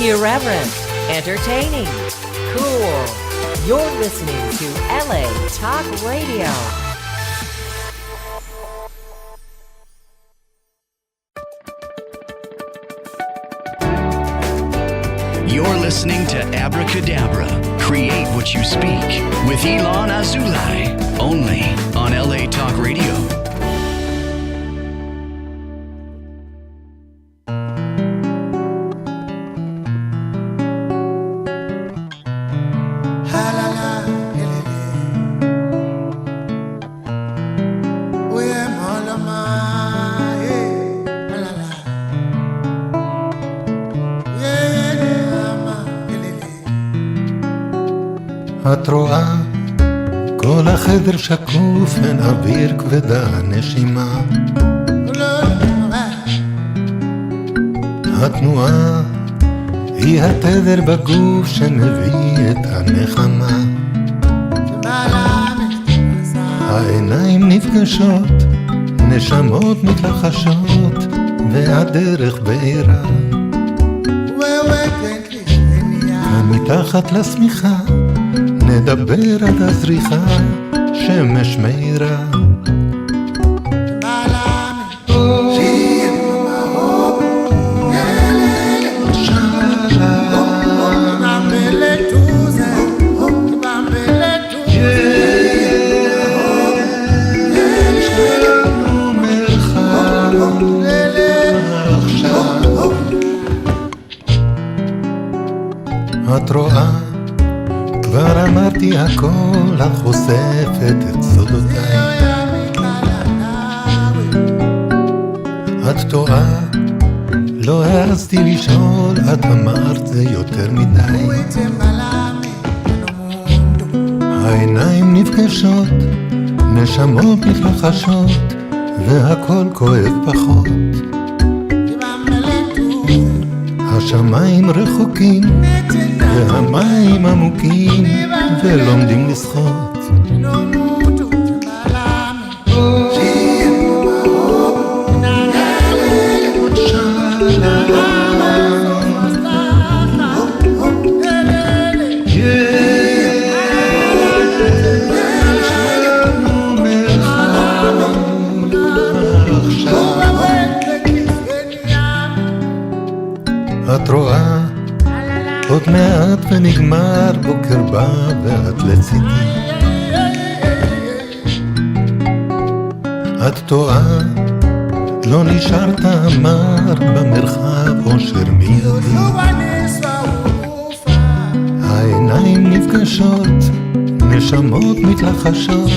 Irreverent, entertaining, cool. You're listening to LA Talk Radio. You're listening to Abracadabra, Create What You Speak, with iLan Azoulai, only on LA Talk Radio. את רואה, כל החדר שקוף, אין אוויר כבדה נשימה. התנועה היא התדר בגוף שמביא את הנחמה. העיניים נפגשות, נשמות מתלחשות, והדרך בעירה. ומתחת לשמיכה נדבר עד הזריחה, שמש מאירה. את רואה, כבר אמרתי הכל, את חושפת את סודותיי. את טועה, לא העזתי לשאול, את אמרת זה יותר מדי. העיניים נפגשות, נשמות מתלחשות, והכל כואב פחות. השמיים רחוקים והמים עמוקים, ולומדים לשחות. את רואה, עוד מעט ונגמר, בוקר בא ואת לצידי. את טועה, לא נשארת אמר במרחב אושר מיידי. העיניים נפגשות, נשמות מתלחשות,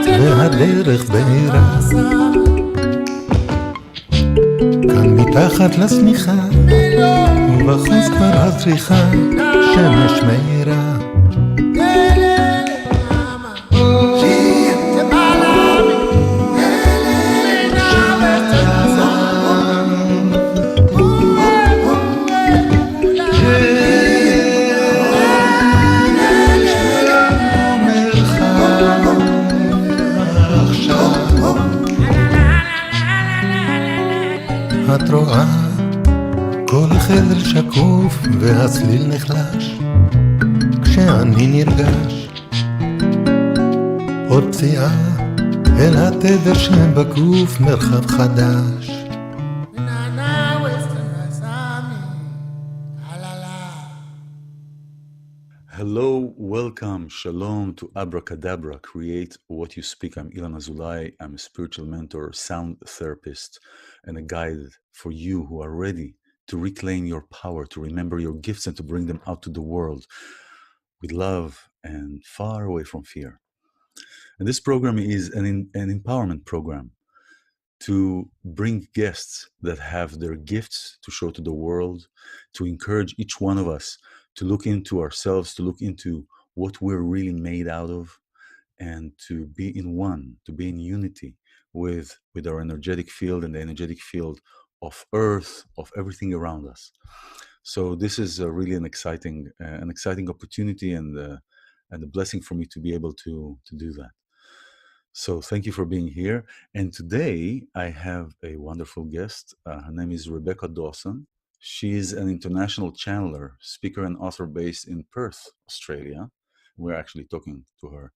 והדרך בעירה. כאן מתחת לשמיכה, ובחוץ כבר הזריחה, שמש מאירה. את רואה, כל החדר שקוף והצליל נחלש, כשאני נרגש. עוד פציעה אל התדר שבגוף, מרחב חדש. Hello, welcome, shalom to Abracadabra, Create What You Speak. I'm iLan Azoulai. I'm a spiritual mentor, sound therapist, and a guide for you who are ready to reclaim your power, to remember your gifts and to bring them out to the world with love and far away from fear. And this program is an empowerment program to bring guests that have their gifts to show to the world, to encourage each one of us to look into ourselves, to look into what we're really made out of, and to be in one, to be in unity with our energetic field and the energetic field of Earth, of everything around us. So this is really an exciting opportunity and a blessing for me to be able to do that. So thank you for being here. And today I have a wonderful guest. Her name is Rebecca Dawson. She's an international channeler, speaker, and author based in Perth, Australia. We're actually talking to her.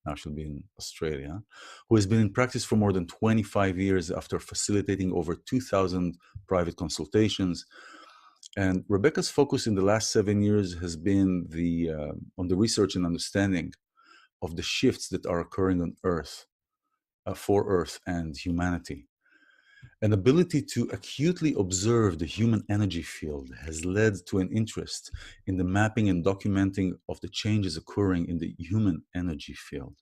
Now she'll be in Australia, who has been in practice for more than 25 years after facilitating over 2,000 private consultations. And Rebecca's focus in the last 7 years has been on the research and understanding of the shifts that are occurring on Earth, for Earth and humanity. An ability to acutely observe the human energy field has led to an interest in the mapping and documenting of the changes occurring in the human energy field,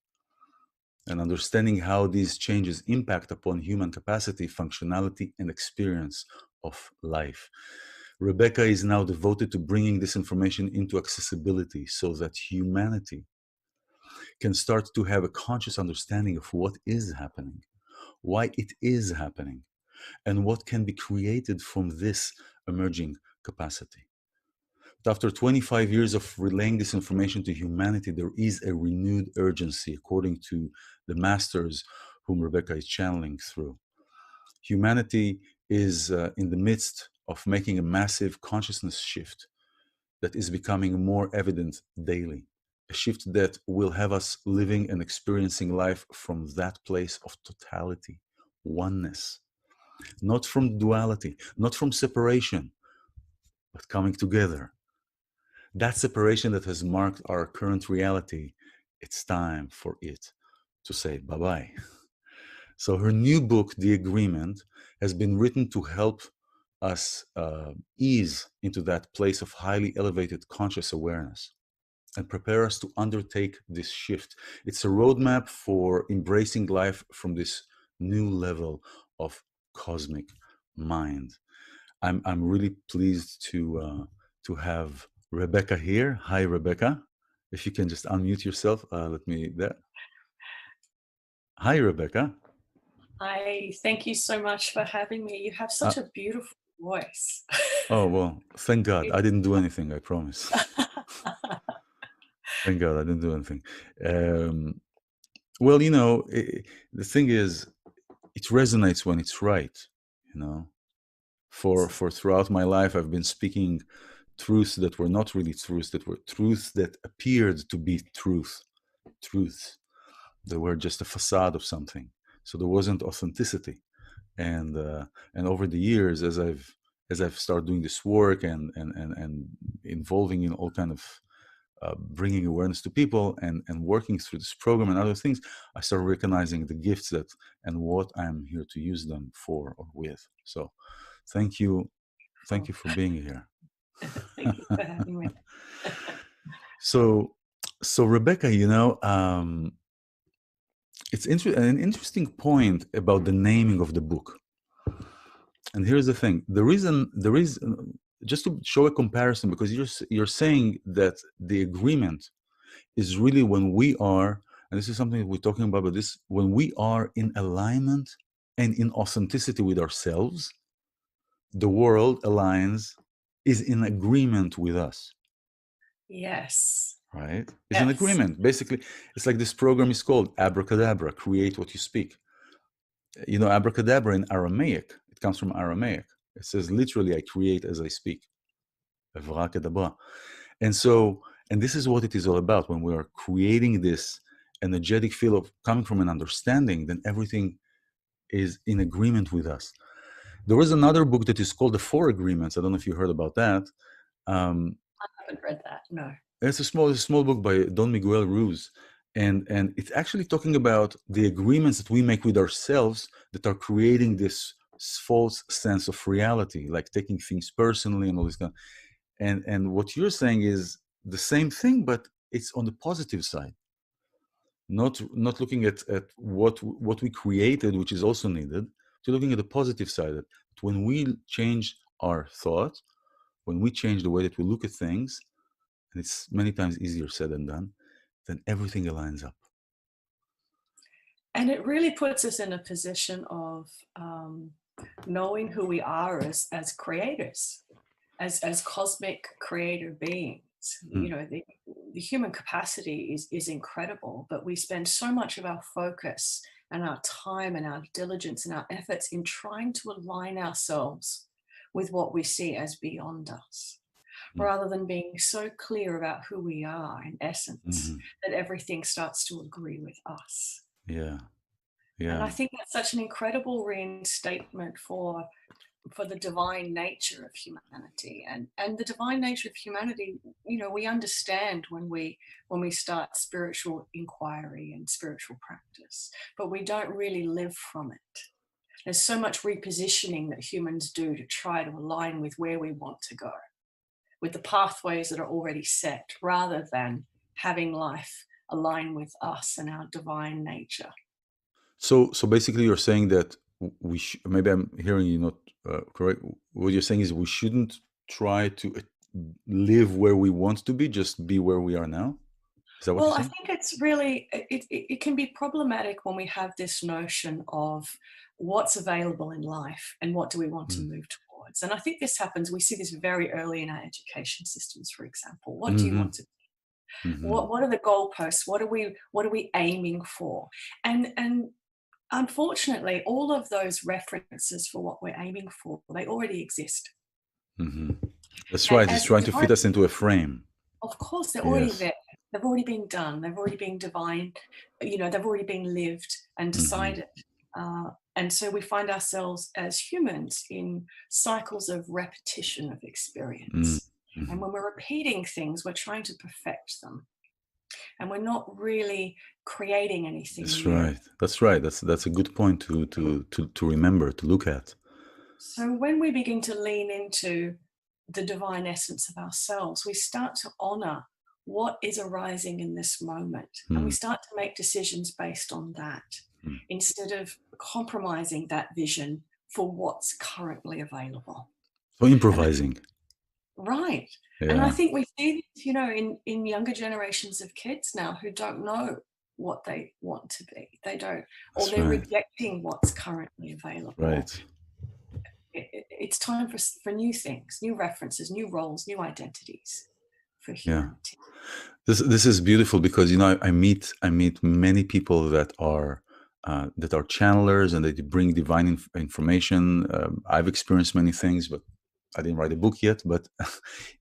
and understanding how these changes impact upon human capacity, functionality, and experience of life. Rebecca is now devoted to bringing this information into accessibility so that humanity can start to have a conscious understanding of what is happening, why it is happening, and what can be created from this emerging capacity. But after 25 years of relaying this information to humanity, there is a renewed urgency, according to the masters whom Rebecca is channeling through. Humanity is in the midst of making a massive consciousness shift that is becoming more evident daily. A shift that will have us living and experiencing life from that place of totality, oneness, not from duality, not from separation, but coming together. That separation that has marked our current reality, it's time for it to say bye-bye. So her new book, The Agreement, has been written to help us ease into that place of highly elevated conscious awareness and prepare us to undertake this shift. It's a roadmap for embracing life from this new level of cosmic mind. I'm really pleased to have Rebecca here. Hi, Rebecca. If you can just unmute yourself, let me there. Hi, Rebecca. Hi, thank you so much for having me. You have such a beautiful voice. Oh, well, thank God. I didn't do anything, I promise. Thank God I didn't do anything. Well, you know, the thing is, it resonates when it's right, you know. For throughout my life, I've been speaking truths that were not really truths, that were truths that appeared to be truths. They were just a facade of something. So there wasn't authenticity. And over the years, as I've started doing this work and involving in all kind of bringing awareness to people and working through this program and other things, I started recognizing the gifts that and what I'm here to use them for or with. So thank you for being here. Thank you for having me. So Rebecca, you know, it's an interesting point about the naming of the book. And here's the thing: there is just to show a comparison, because you're saying that the agreement is really when we are, and this is something that we're talking about, but this when we are in alignment and in authenticity with ourselves, the world aligns, is in agreement with us. Yes. Right? It's an agreement. Basically, it's like this program is called Abracadabra, create what you speak. You know, abracadabra in Aramaic, it comes from Aramaic. It says literally, I create as I speak. Abracadabra. And so, and this is what it is all about. When we are creating this energetic feel of coming from an understanding, then everything is in agreement with us. There was another book that is called The Four Agreements. I don't know if you heard about that. I haven't read that, no. It's a small book by Don Miguel Ruiz. And it's actually talking about the agreements that we make with ourselves that are creating this false sense of reality, like taking things personally and all this kind of. And what you're saying is the same thing, but it's on the positive side. Not looking at what we created, which is also needed, to looking at the positive side. That when we change our thought, when we change the way that we look at things, and it's many times easier said than done, then everything aligns up. And it really puts us in a position of knowing who we are as creators, as cosmic creator beings. You know, the human capacity is incredible, but we spend so much of our focus and our time and our diligence and our efforts in trying to align ourselves with what we see as beyond us, rather than being so clear about who we are in essence that everything starts to agree with us. Yeah. And I Yeah. think that's such an incredible reinstatement for the divine nature of humanity, and the divine nature of humanity, we understand when we start spiritual inquiry and spiritual practice, but we don't really live from it. There's so much repositioning that humans do to try to align with where we want to go, with the pathways that are already set, rather than having life align with us and our divine nature. So basically, you're saying that maybe I'm hearing you not correct. What you're saying is we shouldn't try to live where we want to be, just be where we are now. Is that what you're Well, I saying? think it's really, it can be problematic when we have this notion of what's available in life and what do we want to move towards. And I think this happens, we see this very early in our education systems, for example. What do you Mm-hmm. want to be? Mm-hmm. What are the goalposts? What are we aiming for? And unfortunately, all of those references for what we're aiming for, they already exist. Mm-hmm. That's And right. It's as trying to divine, fit us into a frame. of course, they're already Yes. there. They've already been done. They've already been divine. They've already been lived and Mm-hmm. decided. And so we find ourselves as humans in cycles of repetition of experience. Mm-hmm. And when we're repeating things, we're trying to perfect them. And we're not really creating anything That's new. right. That's right. That's a good point to remember, to look at. So when we begin to lean into the divine essence of ourselves, we start to honor what is arising in this moment. And we start to make decisions based on that instead of compromising that vision for what's currently available. So improvising. Right. Yeah. And I think we see this, in younger generations of kids now who don't know what they want to be. They don't, or That's they're right. rejecting what's currently available. Right. It's time for new things, new references, new roles, new identities for Yeah. humanity. This is beautiful because I meet many people that are channelers and they bring divine information. I've experienced many things, but I didn't write a book yet. But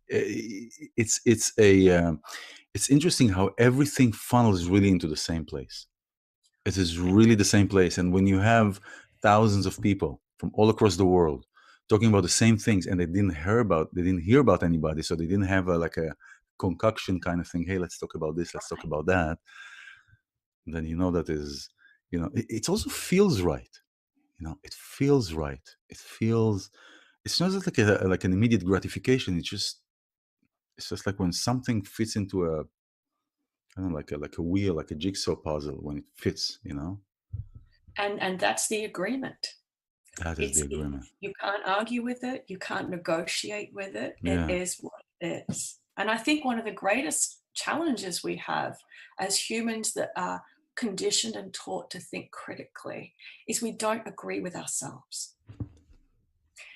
it's interesting how everything funnels really into the same place. It is really the same place, and when you have thousands of people from all across the world talking about the same things, and they didn't hear about anybody, so they didn't have a concoction kind of thing. Hey, let's talk about this. Let's talk about that. Then that is, it also feels right. It feels right. It's not just like an immediate gratification. It's just like when something fits into a, I don't know, like a wheel, like a jigsaw puzzle, when it fits. And that's the agreement. That is the agreement. You can't argue with it. You can't negotiate with it. Yeah. It is what it is. And I think one of the greatest challenges we have as humans that are conditioned and taught to think critically is we don't agree with ourselves.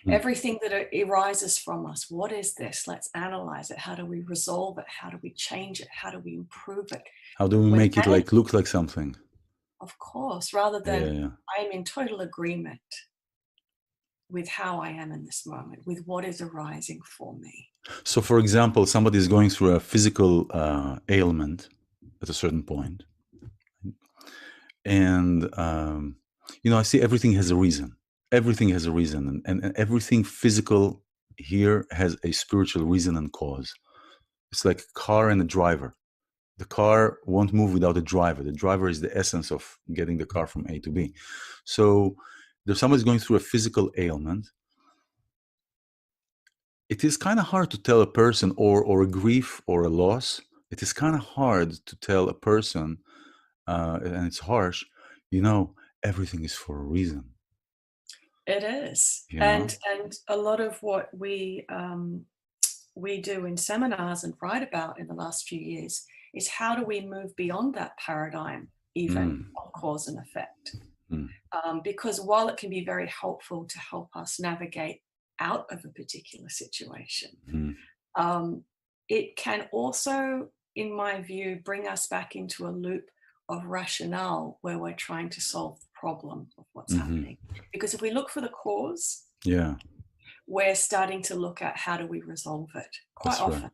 Everything that arises from us, what is this? Let's analyze it. How do we resolve it? How do we change it? How do we improve it? How do we make it look like something? Of course, rather than Yeah. I am in total agreement with how I am in this moment, with what is arising for me. So, for example, somebody is going through a physical ailment at a certain point, and I see everything has a reason. Everything has a reason, and everything physical here has a spiritual reason and cause. It's like a car and a driver. The car won't move without a driver. The driver is the essence of getting the car from A to B. So there's somebody's going through a physical ailment. It is kind of hard to tell a person, or a grief or a loss. It is kind of hard to tell a person, and it's harsh, everything is for a reason. It is. And a lot of what we do in seminars and write about in the last few years is how do we move beyond that paradigm even of cause and effect. Because while it can be very helpful to help us navigate out of a particular situation, it can also, in my view, bring us back into a loop of rationale where we're trying to solve the problem of what's happening. Because if we look for the cause, we're starting to look at how do we resolve it quite That's right. often.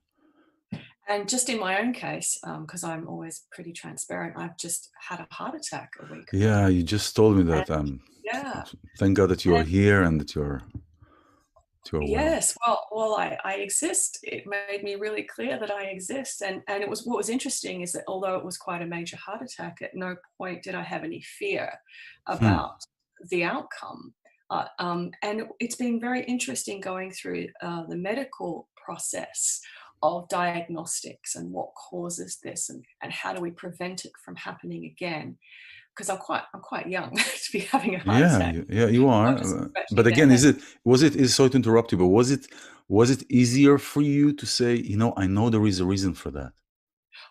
And just in my own case, because I'm always pretty transparent, I've just had a heart attack a week ago. Yeah, you just told me that. Yeah. Thank God that you are And here and that you're well. yes, well, I exist. It made me really clear that I exist. And it was, what was interesting is that although it was quite a major heart attack, at no point did I have any fear about the outcome. And it's been very interesting going through the medical process of diagnostics and what causes this and how do we prevent it from happening again. Because I'm quite young to be having a heart attack. You are. But again, sorry to interrupt you, but was it easier for you to say, you know, I know there is a reason for that?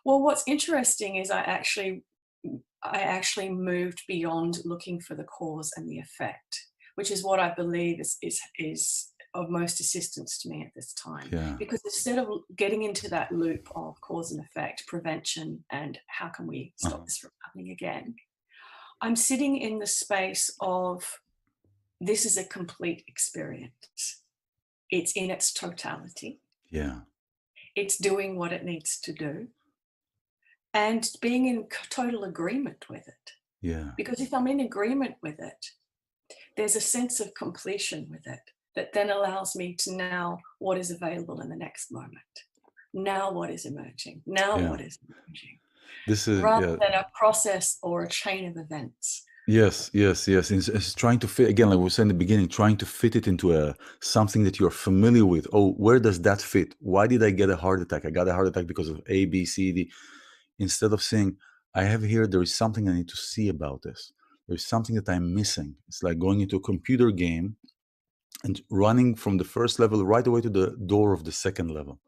Well, what's interesting is I actually moved beyond looking for the cause and the effect, which is what I believe is of most assistance to me at this time. Yeah. Because instead of getting into that loop of cause and effect, prevention, and how can we stop this from happening again, I'm sitting in the space of this is a complete experience. It's in its totality. Yeah. It's doing what it needs to do. And being in total agreement with it. Yeah. Because if I'm in agreement with it, there's a sense of completion with it that then allows me to now what is available in the next moment. Now what is emerging? Now what is emerging? This is rather than a process or a chain of events. Yes. It's trying to fit, again, like we were saying in the beginning, trying to fit it into something that you're familiar with. Oh, where does that fit? Why did I get a heart attack? I got a heart attack because of A, B, C, D. Instead of saying, I have here, there is something I need to see about this. There's something that I'm missing. It's like going into a computer game and running from the first level right away to the door of the second level.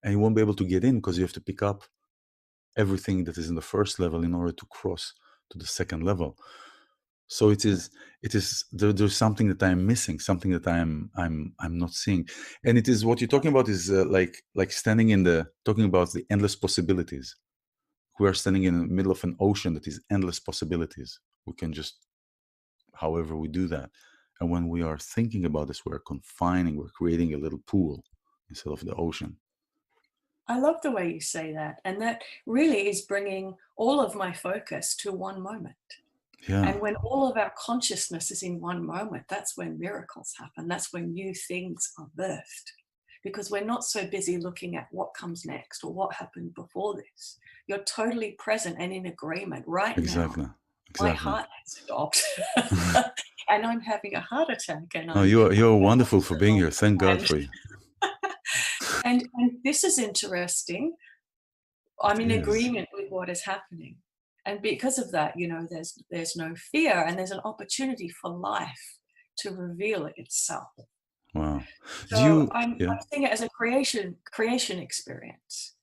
And you won't be able to get in because you have to pick up everything that is in the first level in order to cross to the second level. So there's something that I'm missing, something that I'm not seeing. And it is what you're talking about is like standing talking about the endless possibilities. We are standing in the middle of an ocean that is endless possibilities. We can just, however we do that. And when we are thinking about this, we're creating a little pool instead of the ocean. I love the way you say that. And that really is bringing all of my focus to one moment. Yeah. And when all of our consciousness is in one moment, that's when miracles happen. That's when new things are birthed. Because we're not so busy looking at what comes next or what happened before this. You're totally present and in agreement right now. My heart has stopped. And I'm having a heart attack. And you're wonderful for being here. Thank God for you. And this is interesting. I'm in agreement with what is happening. And because of that, you know, there's no fear and there's an opportunity for life to reveal itself. Wow. So I'm seeing it as a creation experience.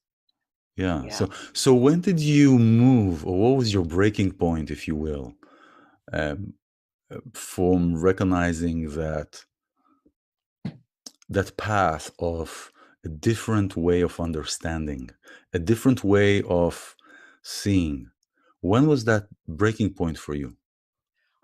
Yeah. So when did you move, or what was your breaking point, if you will, from recognizing that path of a different way of understanding, a different way of seeing? When was that breaking point for you?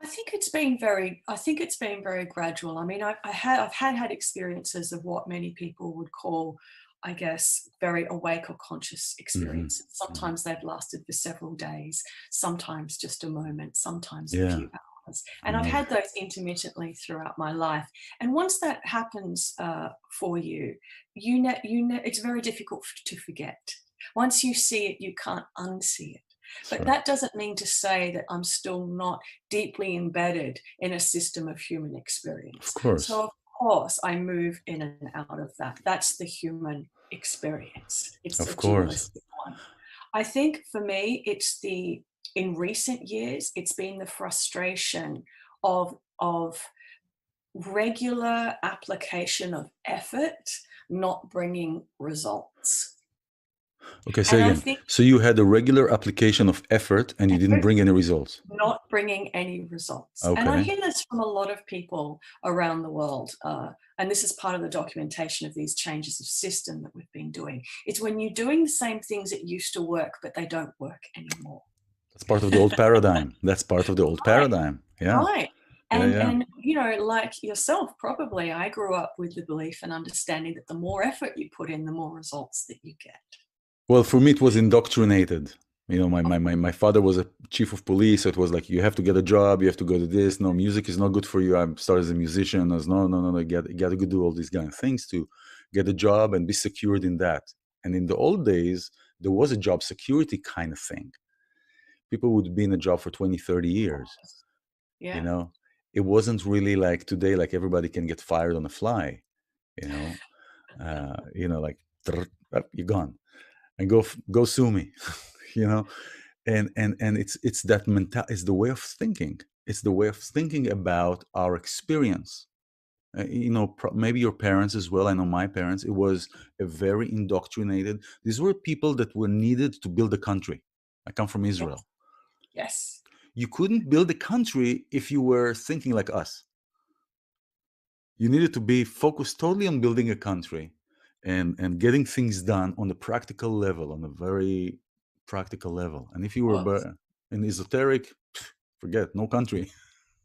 I think it's been very gradual. I mean, I've had experiences of what many people would call, I guess, very awake or conscious experiences. Mm-hmm. Sometimes they've lasted for several days, sometimes just a moment, sometimes a few hours. And I've had those intermittently throughout my life. And once that happens for you, it's very difficult to forget. Once you see it, you can't unsee it. But that doesn't mean to say that I'm still not deeply embedded in a system of human experience. Of course. So of course I move in and out of that. That's the human experience. It's the dualistic one. I think for me, in recent years, it's been the frustration of regular application of effort not bringing results. Okay, say again. So you had a regular application of effort and you didn't bring any results? Not bringing any results. Okay. And I hear this from a lot of people around the world. And this is part of the documentation of these changes of system that we've been doing. It's when you're doing the same things that used to work, but they don't work anymore. That's part of the old paradigm. That's part of the old paradigm. Yeah. Right. And you know, like yourself, probably I grew up with the belief and understanding that the more effort you put in, the more results that you get. Well, for me, it was indoctrinated. You know, my father was a chief of police, so it was like, you have to get a job, you have to go to this. No, music is not good for you. I started as a musician. I was, no, you got to go do all these kind of things to get a job and be secured in that. And in the old days, there was a job security kind of thing. People would be in a job for 20, 30 years. Yeah. You know, it wasn't really like today, like everybody can get fired on the fly, you know, like you're gone and go sue me, you know, and it's that it's the way of thinking. It's the way of thinking about our experience. You know, maybe your parents as well. I know my parents. It was a very indoctrinated. These were people that were needed to build a country. I come from Israel. Yes. You couldn't build a country if you were thinking like us. You needed to be focused totally on building a country and getting things done on a practical level, on a very practical level. And if you were an esoteric, forget, no country.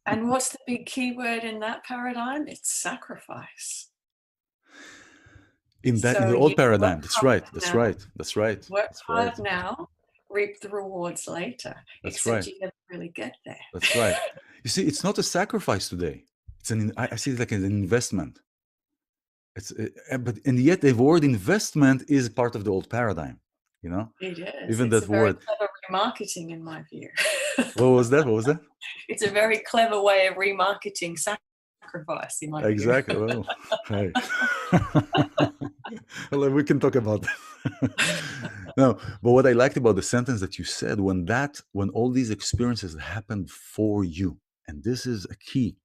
And what's the big key word in that paradigm? It's sacrifice. In the old paradigm, that's right. Work hard now, reap the rewards later. That's except right. you never really get there. That's right. You see, it's not a sacrifice today. I see it like an investment. And yet the word investment is part of the old paradigm. You know, it is. Even it's that a very word. Clever remarketing, in my view. What was that? It's a very clever way of remarketing sacrifice, in my view. Exactly. Well, hey. Well, we can talk about that. No, but what I liked about the sentence that you said, when all these experiences happened for you, and this is a key.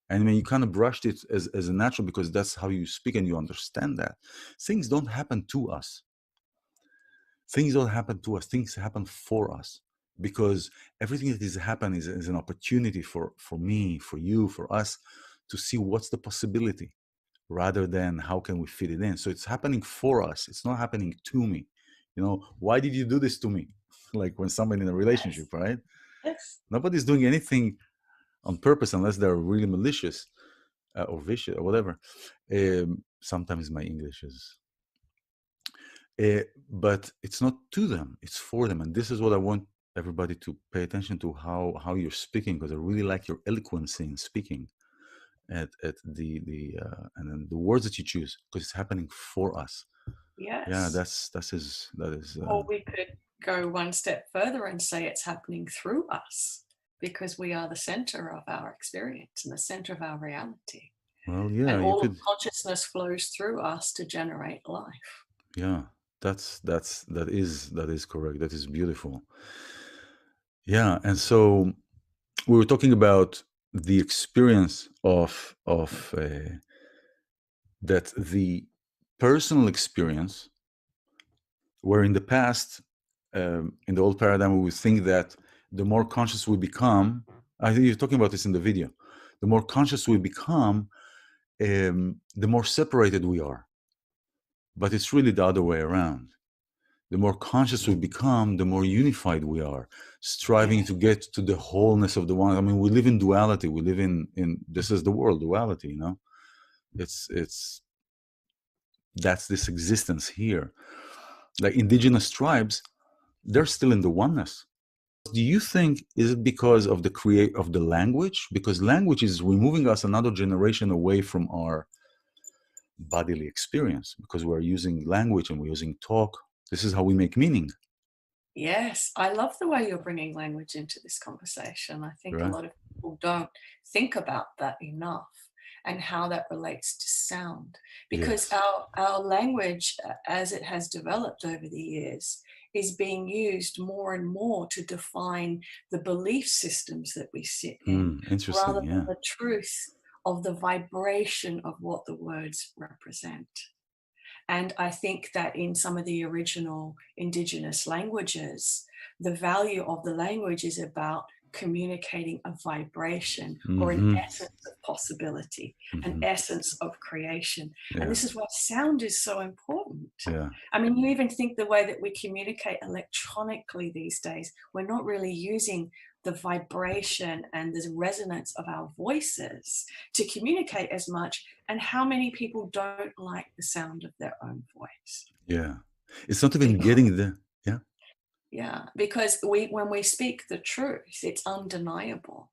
And when you kind of brushed it as a natural, because that's how you speak and you understand that things don't happen to us. Things don't happen to us. Things happen for us, because everything that is happening is an opportunity for me, for you, for us to see what's the possibility, rather than how can we fit it in. So it's happening for us. It's not happening to me. You know, why did you do this to me? Like when somebody in a relationship, Yes. right? Yes. Nobody's doing anything on purpose unless they're really malicious or vicious or whatever. Sometimes my English is... but it's not to them, it's for them. And this is what I want everybody to pay attention to, how you're speaking, because I really like your eloquence in speaking at the and then the words that you choose, because it's happening for us. Yes. Yeah, that is or we could go one step further and say it's happening through us, because we are the center of our experience and the center of our reality. Well, yeah, and all of consciousness flows through us to generate life. Yeah, that is correct. That is beautiful. Yeah, and so we were talking about the experience of that the personal experience, where in the past, in the old paradigm, we would think that the more conscious we become, I think you're talking about this in the video, the more conscious we become, the more separated we are. But it's really the other way around. The more conscious we become, the more unified we are, striving to get to the wholeness of the one. I mean, we live in duality. We live in this is the world, duality, you know? It's that's this existence here. Like indigenous tribes, they're still in the oneness. Do you think, is it because of the language? Because language is removing us another generation away from our bodily experience, because we're using language and we're using talk. This is how we make meaning. Yes, I love the way you're bringing language into this conversation. I think a lot of people don't think about that enough, and how that relates to sound. Because our language, as it has developed over the years, is being used more and more to define the belief systems that we sit in, rather than the truth of the vibration of what the words represent. And I think that in some of the original indigenous languages, the value of the language is about communicating a vibration or an essence of possibility, an essence of creation. And this is why sound is so important. I mean, you even think the way that we communicate electronically these days, we're not really using the vibration and the resonance of our voices to communicate as much, and how many people don't like the sound of their own voice. Yeah. It's not even getting the, yeah. Yeah, because when we speak the truth, it's undeniable.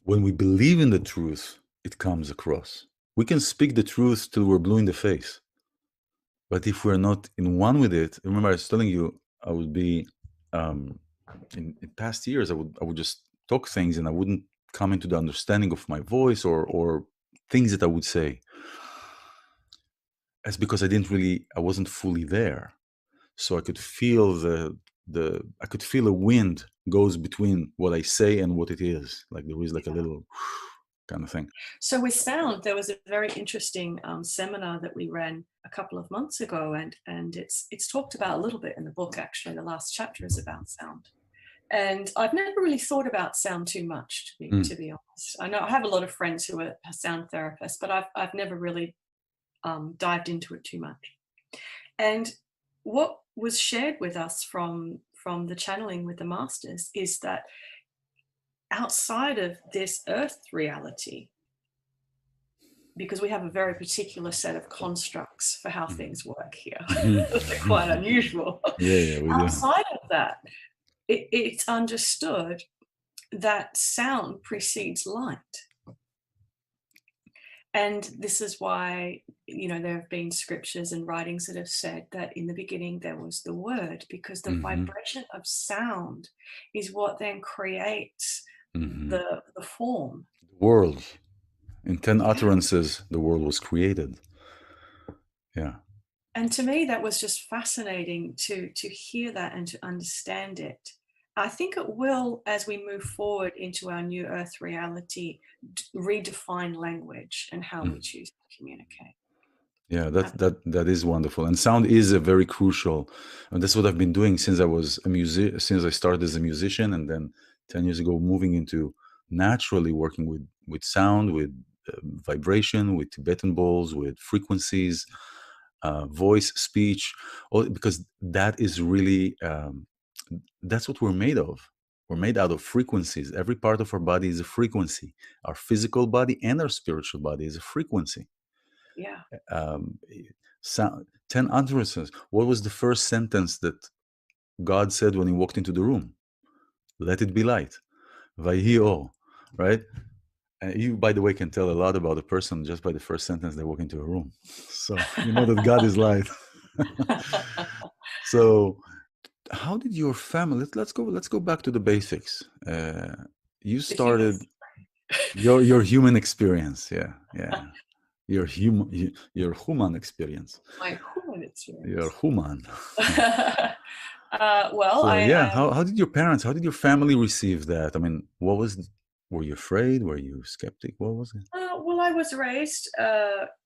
When we believe in the truth, it comes across. We can speak the truth till we're blue in the face. But if we're not in one with it, remember I was telling you, I would be, in past years, I would just talk things and I wouldn't come into the understanding of my voice or things that I would say. That's because I wasn't fully there. So I could feel I could feel a wind goes between what I say and what it is. Like there is like a little kind of thing. So with sound, there was a very interesting seminar that we ran a couple of months ago, and it's talked about a little bit in the book. Actually, the last chapter is about sound, and I've never really thought about sound too much, to be honest. I know I have a lot of friends who are sound therapists, but I've never really dived into it too much. And what was shared with us from the channeling with the masters is that outside of this earth reality, because we have a very particular set of constructs for how things work here, they're quite unusual. Yeah, we do. Outside of that, it's understood that sound precedes light. And this is why, there have been scriptures and writings that have said that in the beginning there was the word, because the vibration of sound is what then creates the form. The world. In 10 utterances, the world was created. Yeah. And to me, that was just fascinating to hear that and to understand it. I think it will, as we move forward into our new earth reality, redefine language and how we choose to communicate. Yeah, that is wonderful. And sound is a very crucial, and that's what I've been doing since I was since I started as a musician, and then 10 years ago, moving into naturally working with sound, with vibration, with Tibetan bowls, with frequencies, voice, speech, because that is really, that's what we're made of. We're made out of frequencies. Every part of our body is a frequency. Our physical body and our spiritual body is a frequency. Yeah. Sound, 10 utterances. What was the first sentence that God said when he walked into the room? Let it be light. Vayhi or, right? And you, by the way, can tell a lot about a person just by the first sentence they walk into a room. So you know that God is light. So how did your family, let's go back to the basics. You started your human experience. Yeah. Your human experience. My human experience. Your human. Well, so, how did your parents, how did your family receive that? I mean, were you afraid? Were you skeptic? What was it? Well, I was raised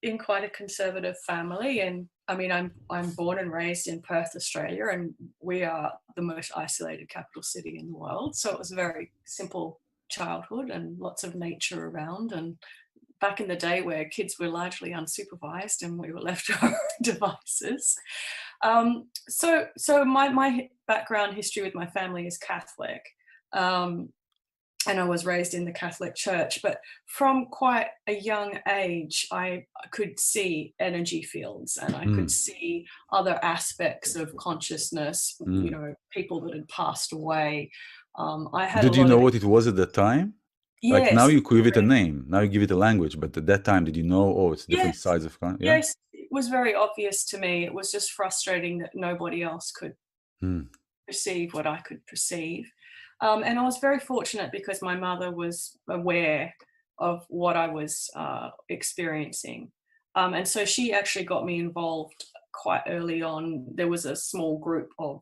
in quite a conservative family, and I mean, I'm born and raised in Perth, Australia, and we are the most isolated capital city in the world. So it was a very simple childhood and lots of nature around, and back in the day where kids were largely unsupervised and we were left to our own devices. So my background history with my family is Catholic. And I was raised in the Catholic Church, but from quite a young age, I could see energy fields and I could see other aspects of consciousness, people that had passed away. Did you know what it was at the time? Yes, like now you give it a name, now you give it a language, but at that time, did you know, it's different sides of Yes, it was very obvious to me. It was just frustrating that nobody else could perceive what I could perceive. And I was very fortunate because my mother was aware of what I was experiencing. And so she actually got me involved quite early on. There was a small group of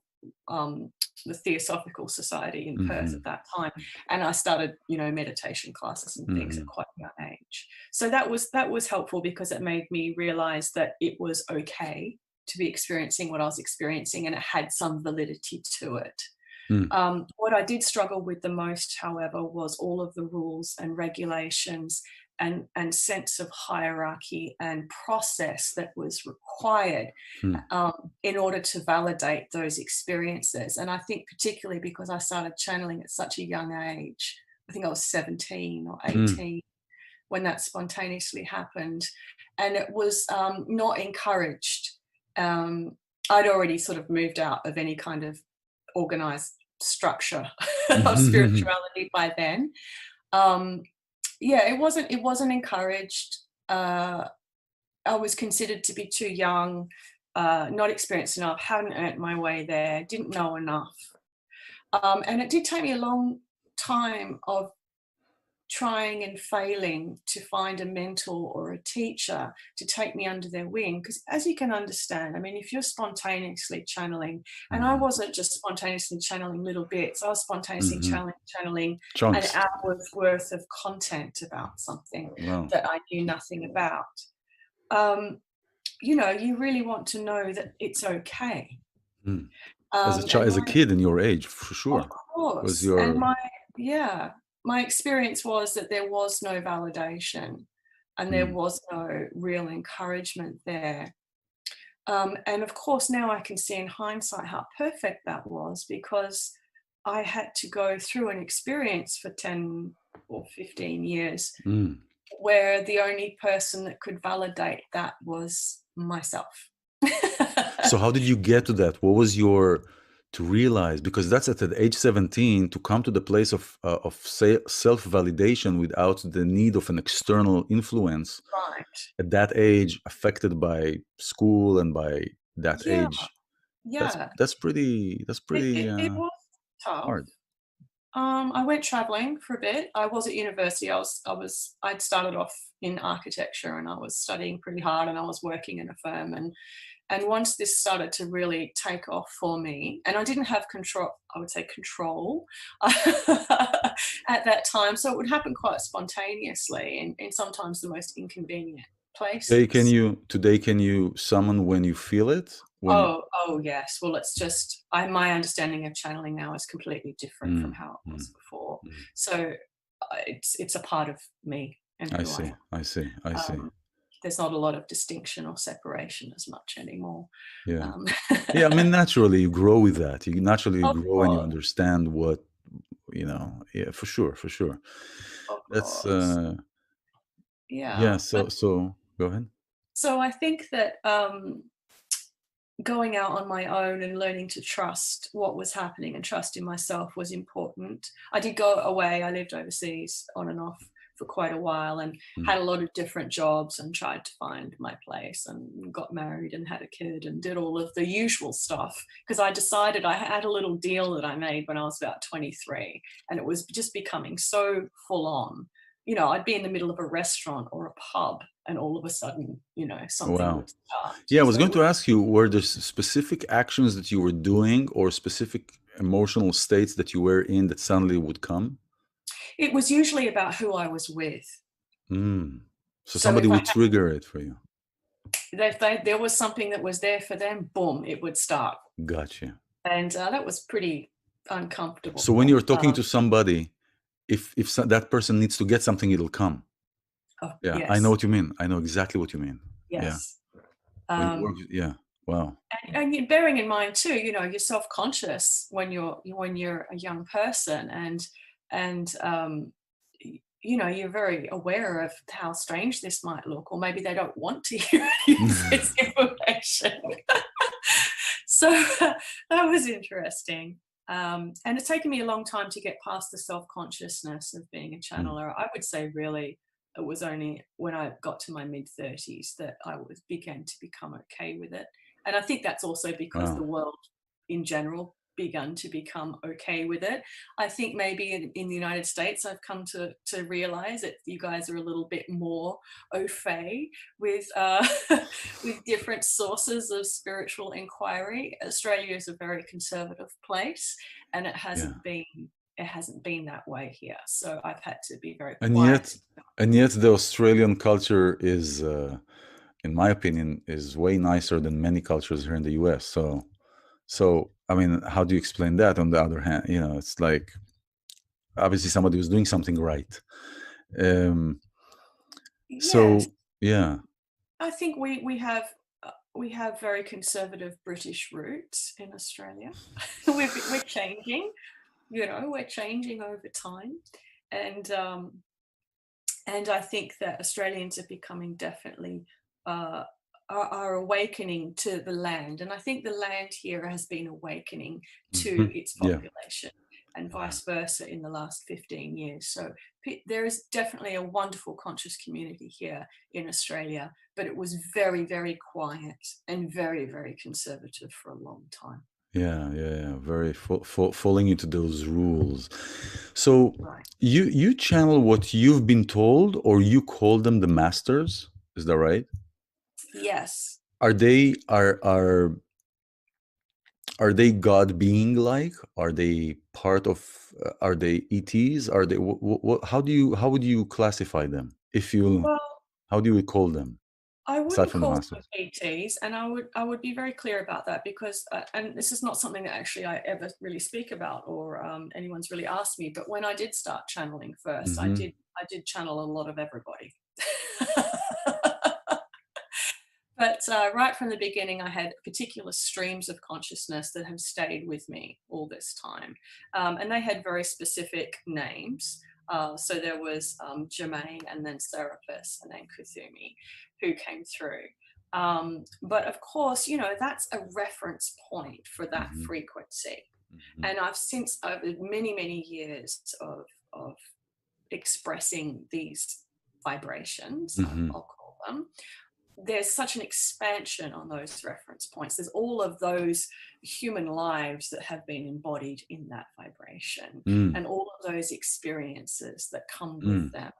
the Theosophical Society in Perth at that time, and I started, meditation classes and things at quite a young age. So that was helpful because it made me realize that it was okay to be experiencing what I was experiencing, and it had some validity to it. What I did struggle with the most, however, was all of the rules and regulations and sense of hierarchy and process that was required in order to validate those experiences. And I think particularly because I started channeling at such a young age, I think I was 17 or 18 when that spontaneously happened, and it was not encouraged. I'd already sort of moved out of any kind of organized structure of spirituality by then. It wasn't encouraged. I was considered to be too young, not experienced enough, hadn't earned my way there, didn't know enough. And it did take me a long time of trying and failing to find a mentor or a teacher to take me under their wing. Because as you can understand, I mean, if you're spontaneously channeling, and I wasn't just spontaneously channeling little bits, I was spontaneously channeling an hour's worth of content about something that I knew nothing about. You really want to know that it's okay. As a kid in your age, for sure. Of course. Was your... And my experience was that there was no validation and there was no real encouragement there. And of course, now I can see in hindsight how perfect that was, because I had to go through an experience for 10 or 15 years where the only person that could validate that was myself. So how did you get to that? What was your... to realize, because that's at age 17, to come to the place of self-validation without the need of an external influence. Right. At that age, affected by school and by that age. Yeah. That's pretty it was tough. Hard. I went traveling for a bit. I was at university. I'd started off in architecture and I was studying pretty hard, and I was working in a firm, and once this started to really take off for me, and I didn't have control at that time, so it would happen quite spontaneously in sometimes the most inconvenient places. Today, can you summon when you feel it? Oh yes. Well, it's just my understanding of channeling now is completely different from how it was before. So it's a part of me. And I see. There's not a lot of distinction or separation as much anymore. Yeah. I mean, naturally you grow with that. You naturally grow and you understand what, for sure. That's, so go ahead. So I think that going out on my own and learning to trust what was happening and trust in myself was important. I did go away. I lived overseas on and off for quite a while and had a lot of different jobs and tried to find my place and got married and had a kid and did all of the usual stuff, because I decided, I had a little deal that I made when I was about 23, and it was just becoming so full on. I'd be in the middle of a restaurant or a pub and all of a sudden, something would start. Yeah, I was going to ask you, were there specific actions that you were doing or specific emotional states that you were in that suddenly would come? It was usually about who I was with. So somebody would trigger it for you. If there was something that was there for them, boom, it would start. Gotcha. And that was pretty uncomfortable. So when you're talking to somebody, if that person needs to get something, it'll come. Yes. I know what you mean. I know exactly what you mean. Yes. Yeah. Wow. And bearing in mind too, you're self-conscious when you're a young person, and you're very aware of how strange this might look, or maybe they don't want to hear this information. So that was interesting. And it's taken me a long time to get past the self-consciousness of being a channeler. I would say really it was only when I got to my mid-30s that I began to become okay with it. And I think that's also because the world in general begun to become okay with it. I think maybe in the United States I've come to realize that you guys are a little bit more au fait with with different sources of spiritual inquiry. Australia is a very conservative place, and it hasn't been that way here. So I've had to be very quiet. And yet the Australian culture is, in my opinion, is way nicer than many cultures here in the US. So, I mean, how do you explain that? On the other hand, it's like, obviously somebody was doing something right. Yes, So yeah. I think we have very conservative British roots in Australia. We're changing, we're changing over time, and I think that Australians are becoming definitely uh, are awakening to the land, and I think the land here has been awakening to Mhm. its Yeah. population, and Yeah. vice versa in the last 15 years. So there is definitely a wonderful conscious community here in Australia, but it was very, very quiet and very, very conservative for a long time. Yeah, yeah, yeah. Very falling into those rules. So Right. you channel what you've been told, or you call them the masters. Is that right? Yes. Are they are they God being like? Are they part of? Are they ETs? Are they? How would you classify them? If you Well, How do you call them I aside wouldn't from the call them masters? PTs, and I would be very clear about that because, and this is not something that actually I ever really speak about or anyone's really asked me. But when I did start channeling first, Mm-hmm. I did channel a lot of everybody. But right from the beginning, I had particular streams of consciousness that have stayed with me all this time. And they had very specific names. So there was Jermaine and then Serapis and then Kuthumi who came through. But of course, that's a reference point for that Mm-hmm. frequency. Mm-hmm. And I've since, over many, many years of expressing these vibrations, Mm-hmm. I'll call them, there's such an expansion on those reference points. There's all of those human lives that have been embodied in that vibration Mm, and all of those experiences that come with mm, them.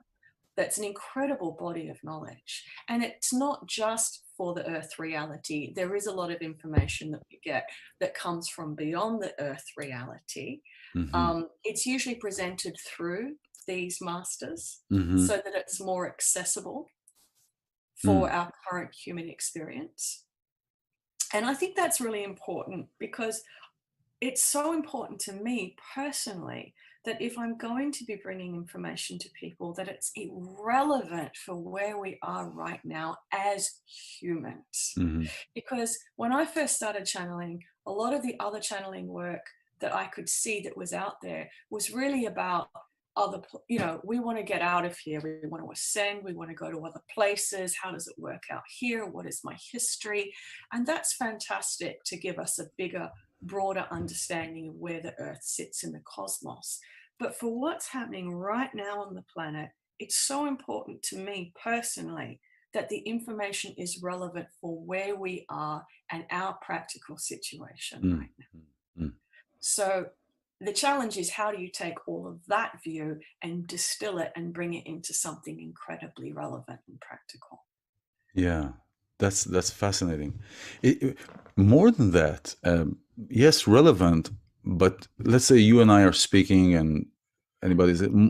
That's an incredible body of knowledge. And it's not just for the earth reality. There is a lot of information that we get that comes from beyond the earth reality. mm-hmm. It's usually presented through these masters Mm-hmm. so that it's more accessible for Mm, our current human experience. And I think that's really important because it's so important to me personally that if I'm going to be bringing information to people, that it's irrelevant for where we are right now as humans. mm-hmm. Because when I first started channeling, a lot of the other channeling work that I could see that was out there was really about we want to get out of here. We want to ascend. We want to go to other places. How does it work out here? What is my history? And that's fantastic to give us a bigger, broader understanding of where the earth sits in the cosmos. But for what's happening right now on the planet, it's so important to me personally that the information is relevant for where we are and our practical situation Mm, right now. mm, mm. So the challenge is, how do you take all of that view and distill it and bring it into something incredibly relevant and practical? Yeah, that's fascinating. More than that, yes, relevant. But let's say you and I are speaking, and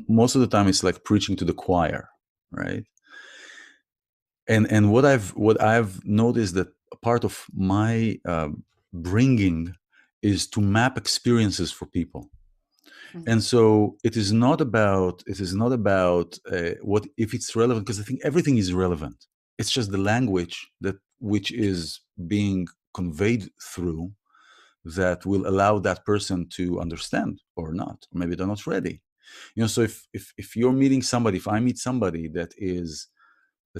most of the time it's like preaching to the choir, right? And what I've noticed that a part of my bringing is to map experiences for people. Mhm. And so it is not about what if it's relevant, because I think everything is relevant. It's just the language that which is being conveyed through that will allow that person to understand or not. Or maybe they're not ready. So if you're meeting somebody, if I meet somebody that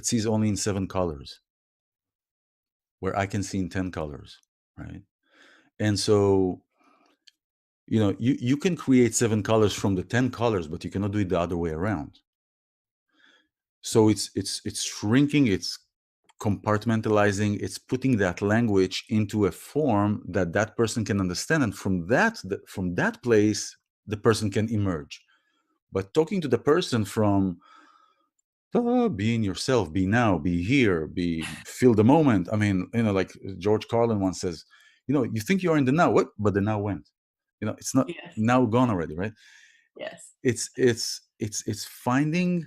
sees only in 7 colors, where I can see in 10 colors, right? And so you can create 7 colors from the 10 colors, but you cannot do it the other way around. So it's shrinking, it's compartmentalizing, it's putting that language into a form that that person can understand, and from that place the person can emerge. But talking to the person from being yourself, be now, be here, feel the moment. I mean, like George Carlin once says, you think you're in the now, what? But the now went. It's not Yes. now gone already, right? Yes. It's finding,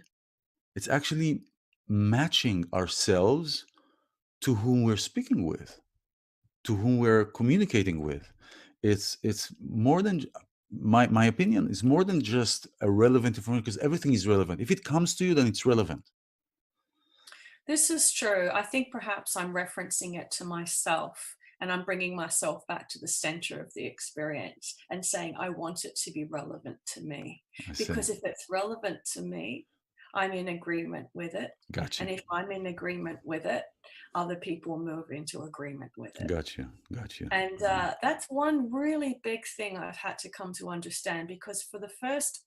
it's actually matching ourselves to whom we're speaking with, to whom we're communicating with. It's more than my opinion is more than just a relevant information, because everything is relevant. If it comes to you, then it's relevant. This is true. I think perhaps I'm referencing it to myself, and I'm bringing myself back to the center of the experience and saying, I want it to be relevant to me. I see. Because if it's relevant to me, I'm in agreement with it. Gotcha. And if I'm in agreement with it, other people move into agreement with it. Gotcha. And that's one really big thing I've had to come to understand, because for the first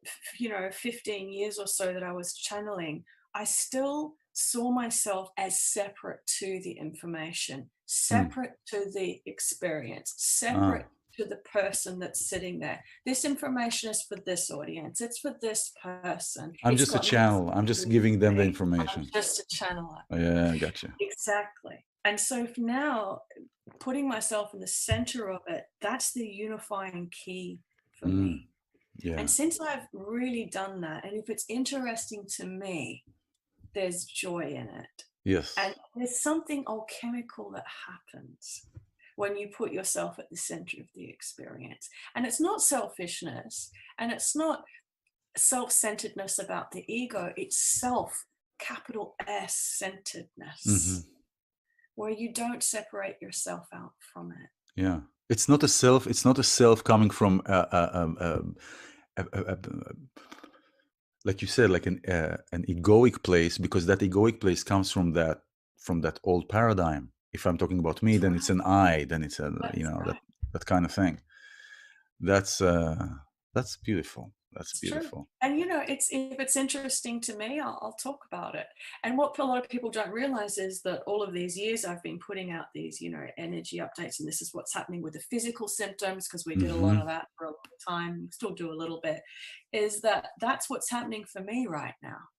15 years or so that I was channeling, I still saw myself as separate to the information, separate to the experience, separate to the person that's sitting there. This information is for this audience. It's for this person. I'm It's just a got channel. nothing I'm to just do giving with them the me. information. I'm just a channeler. Yeah, gotcha. Exactly. And so now putting myself in the center of it, that's the unifying key for me. Yeah. And since I've really done that, and if it's interesting to me, there's joy in it. Yes. And there's something alchemical that happens when you put yourself at the center of the experience. And it's not selfishness, and it's not self-centeredness about the ego. It's self, capital S centeredness, where you don't separate yourself out from it. Yeah. It's not a self. It's not a self coming from like you said, like an egoic place, because that egoic place comes from that old paradigm. If I'm talking about me, then it's an I. Then it's that kind of thing. That's beautiful. That's beautiful. True. And if it's interesting to me, I'll talk about it. And what a lot of people don't realize is that all of these years I've been putting out these, energy updates, and this is what's happening with the physical symptoms, because we did a lot of that for a long time, we still do a little bit, is that's what's happening for me right now.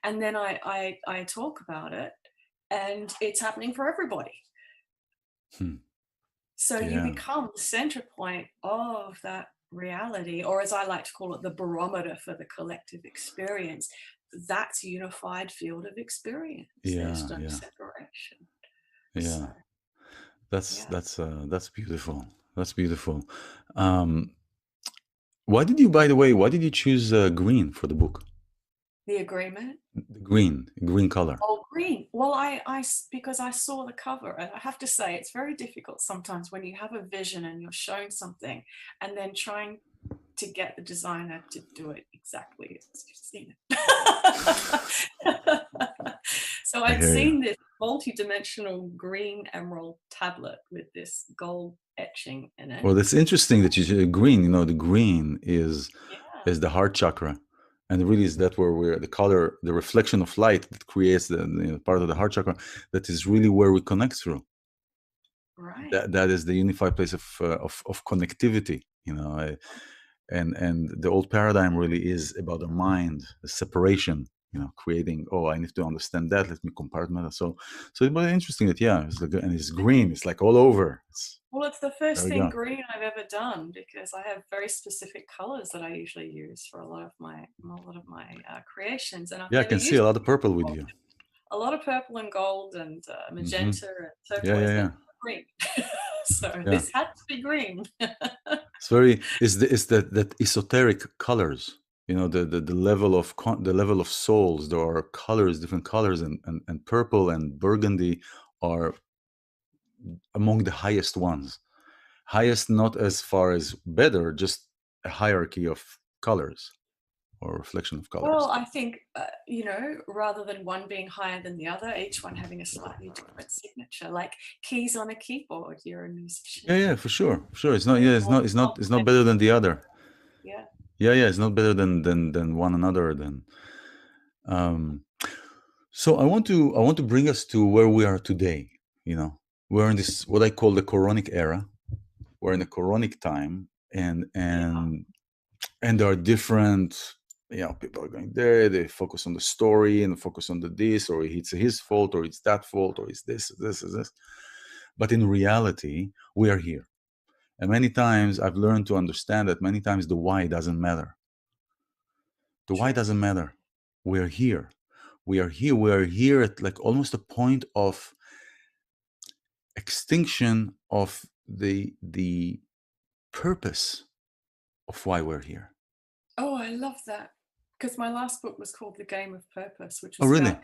And then I talk about it, and it's happening for everybody. So you become the center point of that reality, or as I like to call it, the barometer for the collective experience. That's a unified field of experience. There's no separation. Yeah. So, that's beautiful. That's beautiful. Why did you choose green for the book? The agreement. The green color. Oh, green. Well, because I saw the cover, and I have to say it's very difficult sometimes when you have a vision and you're showing something and then trying to get the designer to do it exactly as you've seen it. So I'd seen this multi-dimensional green emerald tablet with this gold etching in it. Well, that's interesting that you said green. The green is the heart chakra. And really is that where the color, the reflection of light that creates the part of the heart chakra, that is really where we connect through. Right. That is the unified place of connectivity, and the old paradigm really is about the mind, the separation, creating. Oh, I need to understand that. Let me compartment. So it's very interesting that it's like, and it's green. It's like all over. Well, it's the first thing green I've ever done, because I have very specific colors that I usually use for a lot of my creations. And I can see a lot of purple with you. A lot of purple and gold and magenta and turquoise. Green. So this had to be green. It's very that esoteric colors. The level of souls. There are colors, different colors, and purple and burgundy are among the highest ones. Highest, not as far as better, just a hierarchy of colors or reflection of colors. Well, I think, rather than one being higher than the other, each one having a slightly different signature, like keys on a keyboard. You're a musician. Yeah, for sure. It's not. Yeah, it's not better than the other. Yeah. Yeah. It's not better than one another. So I want to bring us to where we are today. We're in this, what I call the Quranic era. We're in a Quranic time, and there are different, people are going there. They focus on the story and focus on the this, or it's his fault, or it's that fault, or it's this. But in reality, we are here. And many times I've learned to understand that many times the why doesn't matter. The why doesn't matter. We're here. We are here. We are here at like almost a point of extinction of the purpose of why we're here. Oh, I love that. Because my last book was called The Game of Purpose, which was really? about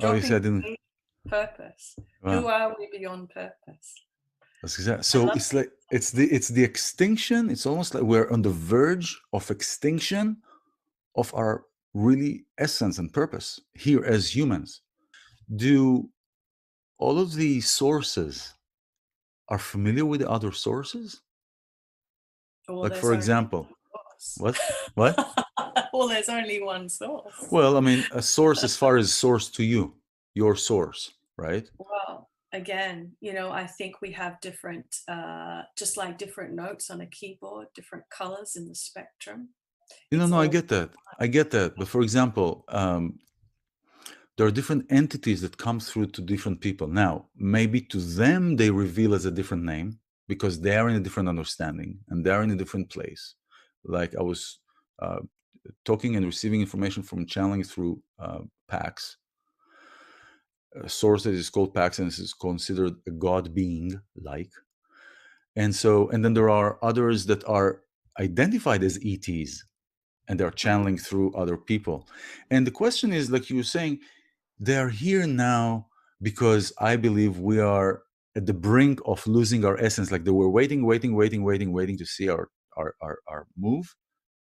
Oh, you said I Dropping didn't. purpose. Wow. Who are we beyond purpose? That's exactly. I So love it's like it's the extinction. It's almost like we're on the verge of extinction of our really essence and purpose here as humans. Do all of the sources are familiar with the other sources? well, Like there's for only example, one source. what? What? Well, there's only one source. Well, I mean, a source as far as source to you, your source, right? Well, again, I think we have different, just like different notes on a keyboard, different colors in the spectrum. It's No, I all get that. I get that. But for example, there are different entities that come through to different people. Now, maybe to them they reveal as a different name because they are in a different understanding and they are in a different place. Like I was talking and receiving information from channeling through Pax. A source that is called Pax and is considered a god being like. And then there are others that are identified as ETs and they're channeling through other people. And the question is, like you were saying, they're here now because I believe we are at the brink of losing our essence. Like they were waiting to see our move.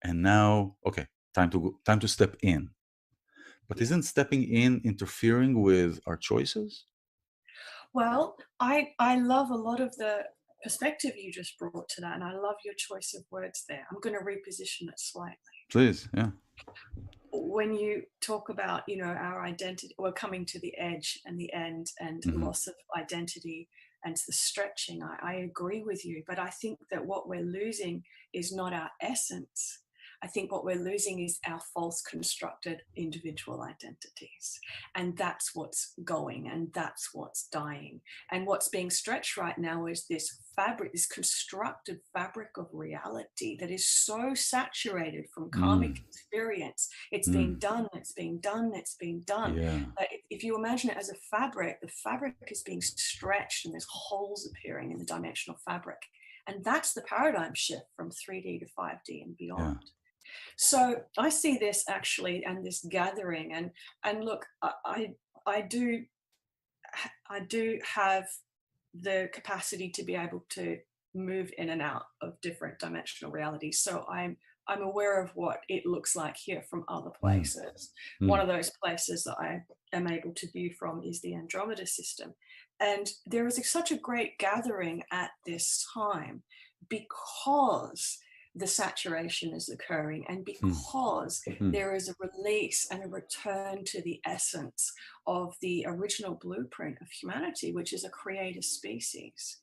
And now, okay, time to step in. But isn't stepping in interfering with our choices? Well, I love a lot of the perspective you just brought to that, and I love your choice of words there. I'm going to reposition it slightly. Please, yeah. When you talk about, our identity, we're coming to the edge and the end and loss of identity and the stretching, I agree with you. But I think that what we're losing is not our essence. I think what we're losing is our false constructed individual identities. And that's what's going and that's what's dying. And what's being stretched right now is this fabric, this constructed fabric of reality that is so saturated from karmic experience. It's being done, it's being done, it's being done. Yeah. But if you imagine it as a fabric, the fabric is being stretched and there's holes appearing in the dimensional fabric. And that's the paradigm shift from 3D to 5D and beyond. Yeah. So I see this actually, and this gathering, and look, I do have the capacity to be able to move in and out of different dimensional realities. So I'm aware of what it looks like here from other places. One of those places that I am able to view from is the Andromeda system. And there is such a great gathering at this time because the saturation is occurring and because there is a release and a return to the essence of the original blueprint of humanity, which is a creator species.